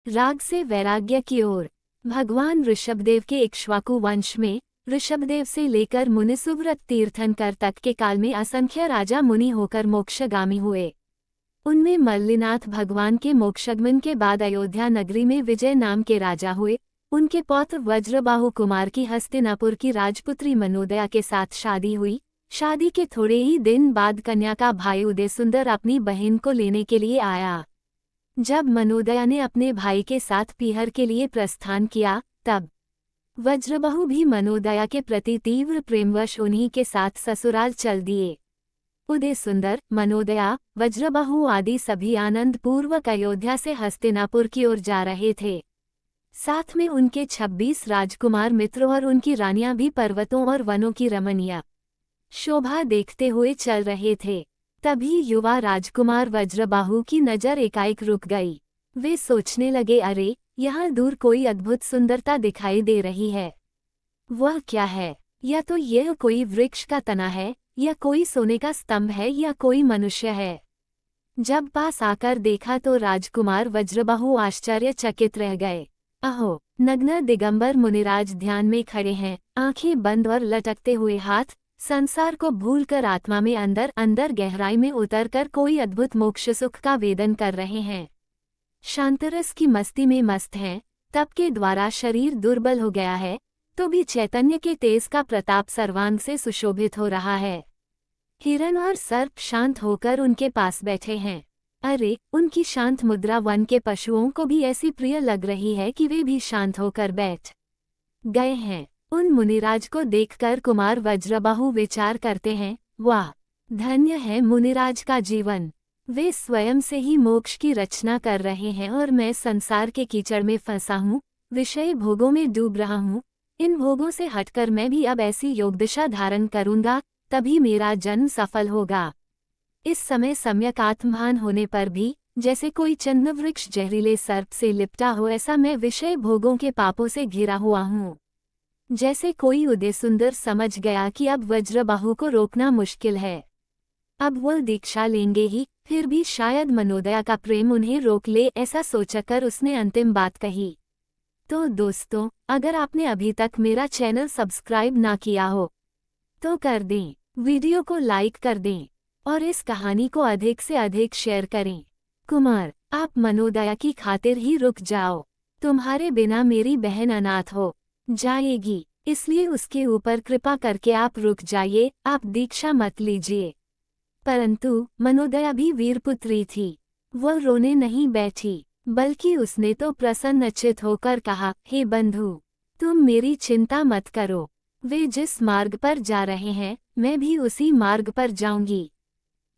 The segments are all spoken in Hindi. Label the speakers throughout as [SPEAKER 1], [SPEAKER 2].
[SPEAKER 1] राग से वैराग्य की ओर। भगवान ऋषभदेव के इक्ष्वाकु वंश में ऋषभदेव से लेकर मुनिसुव्रत तीर्थंकर तक के काल में असंख्य राजा मुनि होकर मोक्षगामी हुए। उनमें मल्लिनाथ भगवान के मोक्षगमन के बाद अयोध्या नगरी में विजय नाम के राजा हुए। उनके पौत्र वज्रबाहु कुमार की हस्तिनापुर की राजपुत्री मनोदया के साथ शादी हुई। शादी के थोड़े ही दिन बाद कन्या का भाई उदय सुंदर अपनी बहन को लेने के लिए आया। जब मनोदया ने अपने भाई के साथ पीहर के लिए प्रस्थान किया, तब वज्रबाहु भी मनोदया के प्रति तीव्र प्रेमवश उन्हीं के साथ ससुराल चल दिए। उदय सुंदर, मनोदया, वज्रबाहु आदि सभी आनंद पूर्वक अयोध्या से हस्तिनापुर की ओर जा रहे थे। साथ में उनके 26 राजकुमार मित्र और उनकी रानियां भी पर्वतों और वनों की रमणीय शोभा देखते हुए चल रहे थे। तभी युवा राजकुमार वज्रबाहु की नजर एकाएक रुक गई। वे सोचने लगे, अरे यहाँ दूर कोई अद्भुत सुंदरता दिखाई दे रही है। वह क्या है? या तो यह कोई वृक्ष का तना है, या कोई सोने का स्तंभ है, या कोई मनुष्य है। जब पास आकर देखा तो राजकुमार वज्रबाहु आश्चर्यचकित रह गए। अहो, नग्न दिगंबर मुनिराज ध्यान में खड़े हैं, आंखें बंद और लटकते हुए हाथ, संसार को भूलकर आत्मा में अंदर अंदर गहराई में उतरकर कोई अद्भुत मोक्ष सुख का वेदन कर रहे हैं। शांतरस की मस्ती में मस्त हैं, तप के द्वारा शरीर दुर्बल हो गया है, तो भी चैतन्य के तेज का प्रताप सर्वांग से सुशोभित हो रहा है। हिरण और सर्प शांत होकर उनके पास बैठे हैं। अरे, उनकी शांत मुद्रा वन के पशुओं को भी ऐसी प्रिय लग रही है कि वे भी शांत होकर बैठ गए हैं। उन मुनिराज को देखकर कुमार वज्रबाहु विचार करते हैं, वाह, धन्य है मुनिराज का जीवन। वे स्वयं से ही मोक्ष की रचना कर रहे हैं और मैं संसार के कीचड़ में फंसा हूँ, विषय भोगों में डूब रहा हूँ। इन भोगों से हटकर मैं भी अब ऐसी योगदिशा धारण करूँगा, तभी मेरा जन्म सफल होगा। इस समय सम्यक आत्मभान होने पर भी जैसे कोई चंद्रवृक्ष जहरीले सर्प से लिपटा हो, ऐसा मैं विषय भोगों के पापों से घिरा हुआ हूँ। जैसे कोई उदय सुंदर समझ गया कि अब वज्रबाहु को रोकना मुश्किल है, अब वह दीक्षा लेंगे ही, फिर भी शायद मनोदया का प्रेम उन्हें रोक ले, ऐसा सोचकर उसने अंतिम बात कही। तो दोस्तों, अगर आपने अभी तक मेरा चैनल सब्सक्राइब ना किया हो तो कर दें, वीडियो को लाइक कर दें और इस कहानी को अधिक से अधिक शेयर करें। कुमार, आप मनोदया की खातिर ही रुक जाओ। तुम्हारे बिना मेरी बहन अनाथ हो जाएगी, इसलिए उसके ऊपर कृपा करके आप रुक जाइए, आप दीक्षा मत लीजिए। परंतु मनोदया भी वीरपुत्री थी। वह रोने नहीं बैठी, बल्कि उसने तो प्रसन्नचित होकर कहा, हे बंधु, तुम मेरी चिंता मत करो। वे जिस मार्ग पर जा रहे हैं, मैं भी उसी मार्ग पर जाऊंगी।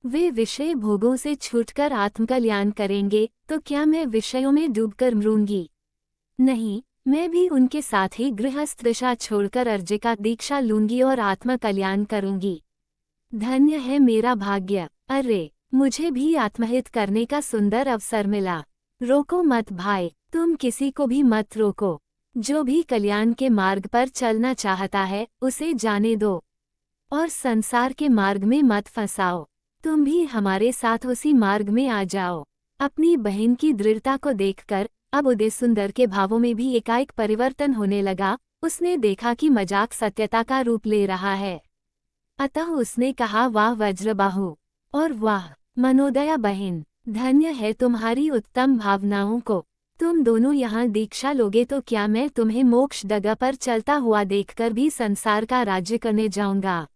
[SPEAKER 1] वे विषय भोगों से छूटकर आत्मकल्याण करेंगे, तो क्या मैं विषयों में डूबकर मरूंगी? नहीं, मैं भी उनके साथ ही गृहस्थ दशा छोड़कर अर्जिका दीक्षा लूंगी और आत्मकल्याण करूंगी। धन्य है मेरा भाग्य। अरे, मुझे भी आत्महित करने का सुंदर अवसर मिला। रोको मत भाई, तुम किसी को भी मत रोको। जो भी कल्याण के मार्ग पर चलना चाहता है, उसे जाने दो और संसार के मार्ग में मत फंसाओ। तुम भी हमारे साथ उसी मार्ग में आ जाओ। अपनी बहन की दृढ़ता को देखकर अब उदय सुंदर के भावों में भी एकाएक परिवर्तन होने लगा। उसने देखा कि मजाक सत्यता का रूप ले रहा है, अतः उसने कहा, वाह वज्रबाहु और वाह मनोदया बहन, धन्य है तुम्हारी उत्तम भावनाओं को। तुम दोनों यहाँ दीक्षा लोगे तो क्या मैं तुम्हें मोक्ष डगा पर चलता हुआ देखकर भी संसार का राज्य करने जाऊंगा?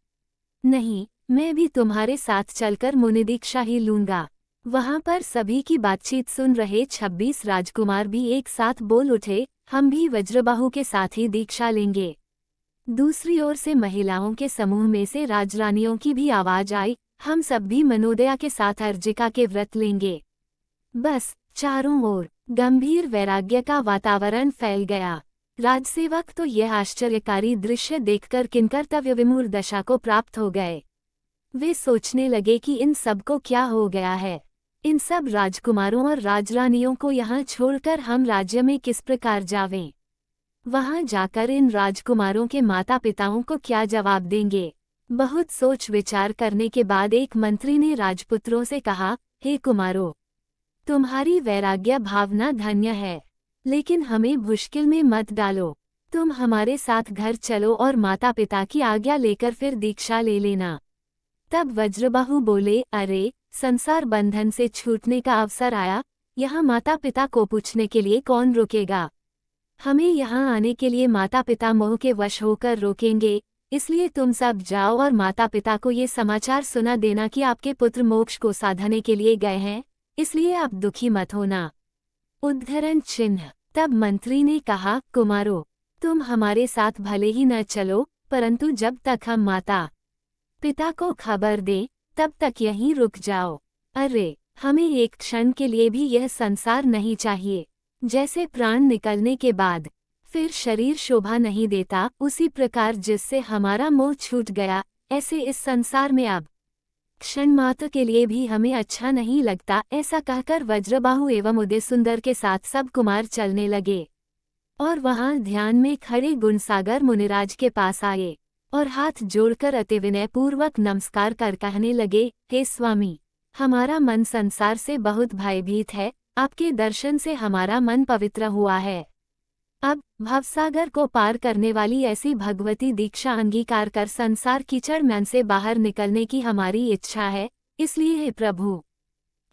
[SPEAKER 1] नहीं, मैं भी तुम्हारे साथ चलकर मुनि दीक्षा ही लूंगा। वहां पर सभी की बातचीत सुन रहे 26 राजकुमार भी एक साथ बोल उठे, हम भी वज्रबाहु के साथ ही दीक्षा लेंगे। दूसरी ओर से महिलाओं के समूह में से राजरानियों की भी आवाज आई, हम सब भी मनोदया के साथ अर्जिका के व्रत लेंगे। बस चारों ओर गंभीर वैराग्य का वातावरण फैल गया। राजसेवक तो यह आश्चर्यकारी दृश्य देखकर किंकर्तव्य विमूढ़ दशा को प्राप्त हो गए। वे सोचने लगे कि इन सब को क्या हो गया है। इन सब राजकुमारों और राजरानियों को यहाँ छोड़कर हम राज्य में किस प्रकार जावें? वहां जाकर इन राजकुमारों के माता पिताओं को क्या जवाब देंगे? बहुत सोच विचार करने के बाद एक मंत्री ने राजपुत्रों से कहा, हे कुमारों, तुम्हारी वैराग्य भावना धन्य है। लेकिन हमें मुश्किल में मत डालो। तुम हमारे साथ घर चलो और माता पिता की आज्ञा लेकर फिर दीक्षा ले लेना। तब वज्रबाहु बोले, अरे, संसार बंधन से छूटने का अवसर आया, यहाँ माता पिता को पूछने के लिए कौन रोकेगा। हमें यहाँ आने के लिए माता पिता मोह के वश होकर रोकेंगे, इसलिए तुम सब जाओ और माता पिता को ये समाचार सुना देना कि आपके पुत्र मोक्ष को साधने के लिए गए हैं, इसलिए आप दुखी मत होना। उद्धरण चिन्ह। तब मंत्री ने कहा, कुमारों, तुम हमारे साथ भले ही न चलो, परंतु जब तक हम माता पिता को खबर दें तब तक यहीं रुक जाओ। अरे, हमें एक क्षण के लिए भी यह संसार नहीं चाहिए। जैसे प्राण निकलने के बाद फिर शरीर शोभा नहीं देता, उसी प्रकार जिससे हमारा मोह छूट गया, ऐसे इस संसार में अब क्षण मात्र के लिए भी हमें अच्छा नहीं लगता। ऐसा कहकर वज्रबाहु एवं उदय सुंदर के साथ सब कुमार चलने लगे और वहां ध्यान में खड़े गुणसागर मुनिराज के पास आए और हाथ जोड़कर अति विनय पूर्वक नमस्कार कर कहने लगे, हे स्वामी, हमारा मन संसार से बहुत भयभीत है, आपके दर्शन से हमारा मन पवित्र हुआ है। अब भवसागर को पार करने वाली ऐसी भगवती दीक्षा अंगीकार कर संसार कीचड़ मन से बाहर निकलने की हमारी इच्छा है, इसलिए हे प्रभु,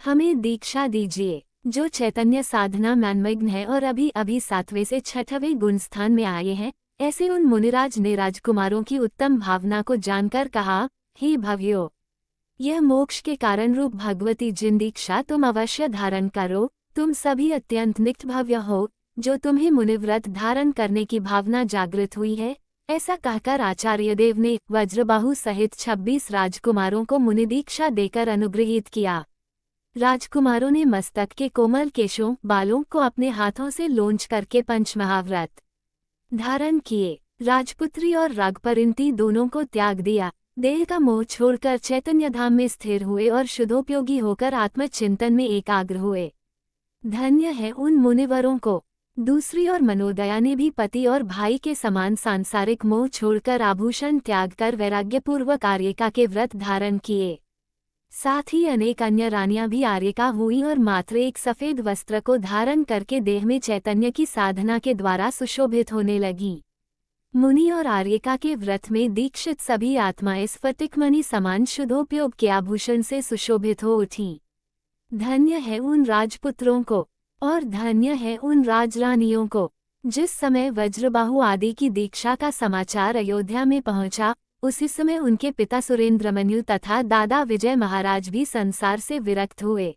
[SPEAKER 1] हमें दीक्षा दीजिए। जो चैतन्य साधना मनमग्न है और अभी अभी 7वें से 6वें गुणस्थान में आए हैं, ऐसे उन मुनिराज ने राजकुमारों की उत्तम भावना को जानकर कहा, हे भव्यो, यह मोक्ष के कारण रूप भगवती जिन दीक्षा तुम अवश्य धारण करो। तुम सभी अत्यंत नित्य भव्य हो, जो तुम्हें मुनिव्रत धारण करने की भावना जागृत हुई है। ऐसा कहकर आचार्यदेव ने वज्रबाहु सहित 26 राजकुमारों को मुनिदीक्षा देकर अनुग्रहित किया। राजकुमारों ने मस्तक के कोमल केशों बालों को अपने हाथों से लोंच करके पंचमहाव्रत धारण किए। राजपुत्री और रागपरिंती दोनों को त्याग दिया, देह का मोह छोड़कर चैतन्य धाम में स्थिर हुए और शुद्धोपयोगी होकर आत्मचिंतन में एकाग्र हुए। धन्य है उन मुनिवरों को। दूसरी ओर मनोदया ने भी पति और भाई के समान सांसारिक मोह छोड़कर आभूषण त्याग कर वैराग्यपूर्वक आर्यिका के व्रत धारण किए। साथ ही अनेक अन्य रानियां भी आर्यिका हुई और मात्र एक सफेद वस्त्र को धारण करके देह में चैतन्य की साधना के द्वारा सुशोभित होने लगी। मुनि और आर्यिका के व्रत में दीक्षित सभी आत्माएं स्फटिकमणि समान शुद्धोपयोग के आभूषण से सुशोभित हो उठी। धन्य है उन राजपुत्रों को और धन्य है उन राजरानियों को। जिस समय वज्रबाहु आदि की दीक्षा का समाचार अयोध्या में पहुंचा, उसी समय उनके पिता सुरेंद्रमन्यु तथा दादा विजय महाराज भी संसार से विरक्त हुए।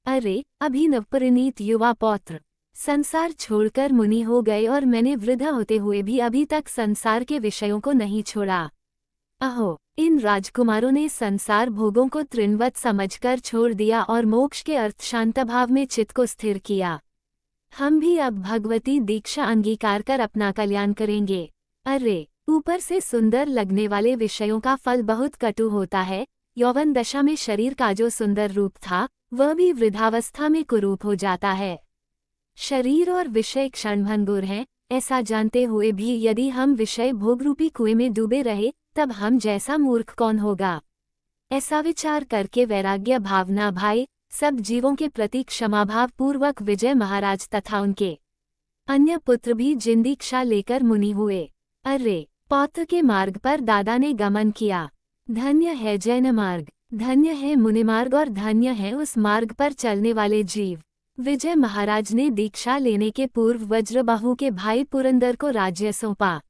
[SPEAKER 1] अरे, अभिनवपरिणीत युवा पौत्र, संसार छोड़कर मुनि हो गए और मैंने वृद्ध होते हुए भी अभी तक संसार के विषयों को नहीं छोड़ा। अहो, इन राजकुमारों ने संसार भोगों को तृणवत समझकर छोड़ दिया और मोक्ष के अर्थ शांतभाव में चित्त को स्थिर किया। हम भी अब भगवती दीक्षा अंगीकार कर अपना कल्याण करेंगे। अरे, ऊपर से सुंदर लगने वाले विषयों का फल बहुत कटु होता है। यौवन दशा में शरीर का जो सुंदर रूप था, वह भी वृद्धावस्था में कुरूप हो जाता है। शरीर और विषय क्षणभंगुर हैं, ऐसा जानते हुए भी यदि हम विषय भोगरूपी कुएं में डूबे रहे, तब हम जैसा मूर्ख कौन होगा। ऐसा विचार करके वैराग्य भावना भाई सब जीवों के प्रति क्षमाभाव पूर्वक विजय महाराज तथा उनके अन्य पुत्र भी जिन दीक्षा लेकर मुनि हुए। अरे, पौत्र के मार्ग पर दादा ने गमन किया। धन्य है जैन मार्ग, धन्य है मुनि मार्ग और धन्य है उस मार्ग पर चलने वाले जीव। विजय महाराज ने दीक्षा लेने के पूर्व वज्रबाहु के भाई पुरंदर को राज्य सौंपा।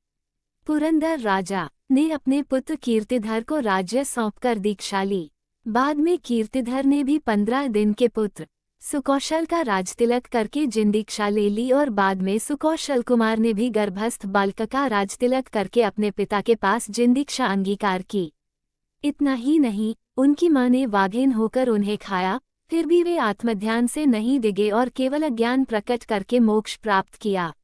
[SPEAKER 1] पुरंदर राजा ने अपने पुत्र कीर्तिधर को राज्य सौंपकर दीक्षा ली। बाद में कीर्तिधर ने भी 15 दिन के पुत्र सुकौशल का राजतिलक करके जिन दीक्षा ले ली और बाद में सुकौशल कुमार ने भी गर्भस्थ बालक का राजतिलक करके अपने पिता के पास जिन दीक्षा अंगीकार की। इतना ही नहीं, उनकी मां ने वाघिन होकर उन्हें खाया, फिर भी वे आत्मध्यान से नहीं डिगे और केवल अज्ञान प्रकट करके मोक्ष प्राप्त किया।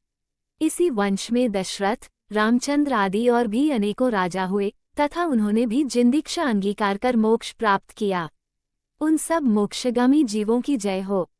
[SPEAKER 1] इसी वंश में दशरथ, रामचंद्र आदि और भी अनेकों राजा हुए तथा उन्होंने भी जिन दीक्षा अंगीकार कर मोक्ष प्राप्त किया। उन सब मोक्षगामी जीवों की जय हो।